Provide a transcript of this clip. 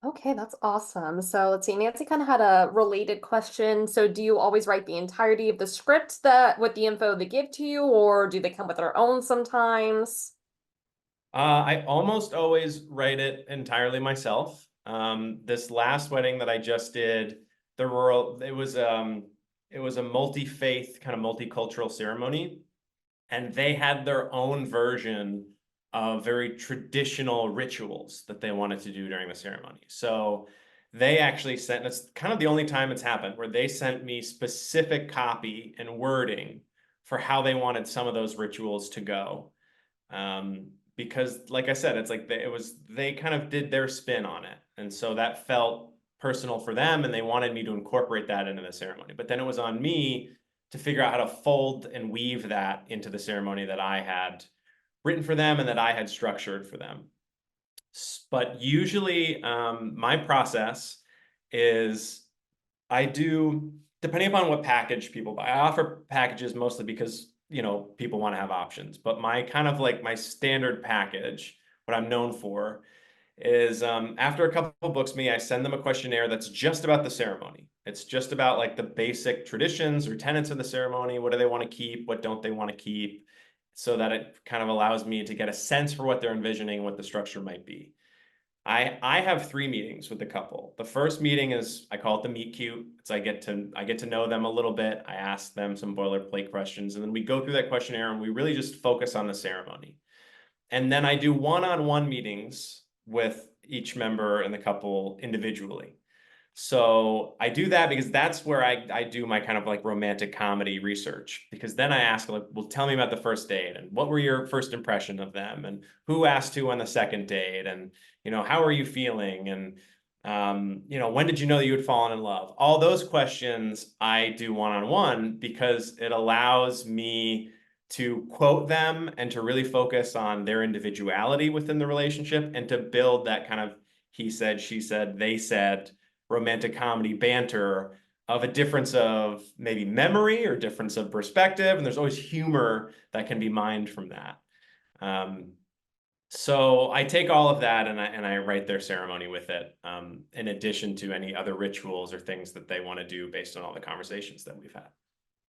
Okay, that's awesome. So let's see, Nancy kind of had a related question. So do you always write the entirety of the script that with the info they give to you, or do they come with their own sometimes? I almost always write it entirely myself. This last wedding that I just did, it was a multi-faith kind of multicultural ceremony, and they had their own version of very traditional rituals that they wanted to do during the ceremony. So they actually sent, and it's kind of the only time it's happened, where they sent me specific copy and wording for how they wanted some of those rituals to go. Because like I said, it's like they kind of did their spin on it. And so that felt personal for them, and they wanted me to incorporate that into the ceremony. But then it was on me to figure out how to fold and weave that into the ceremony that I had written for them and that I had structured for them. But usually, my process is I do, depending upon what package people buy. I offer packages mostly because, people want to have options. But my kind of like my standard package, what I'm known for, is after a couple books me, I send them a questionnaire that's just about the ceremony. It's just about like the basic traditions or tenets of the ceremony. What do they want to keep? What don't they want to keep? So that it kind of allows me to get a sense for what they're envisioning, what the structure might be. I have three meetings with the couple. The first meeting is I call it the meet cute. It's I get to know them a little bit. I ask them some boilerplate questions, and then we go through that questionnaire and we really just focus on the ceremony. And then I do one-on-one meetings with each member in the couple individually. So I do that because that's where I do my kind of like romantic comedy research. Because then I ask, like, well, tell me about the first date and what were your first impression of them and who asked who on the second date and, how are you feeling? And, when did you know that you had fallen in love? All those questions I do one-on-one because it allows me to quote them and to really focus on their individuality within the relationship and to build that kind of he said, she said, they said romantic comedy banter of a difference of maybe memory or difference of perspective. And there's always humor that can be mined from that. Um, so I take all of that and I write their ceremony with it, in addition to any other rituals or things that they want to do based on all the conversations that we've had.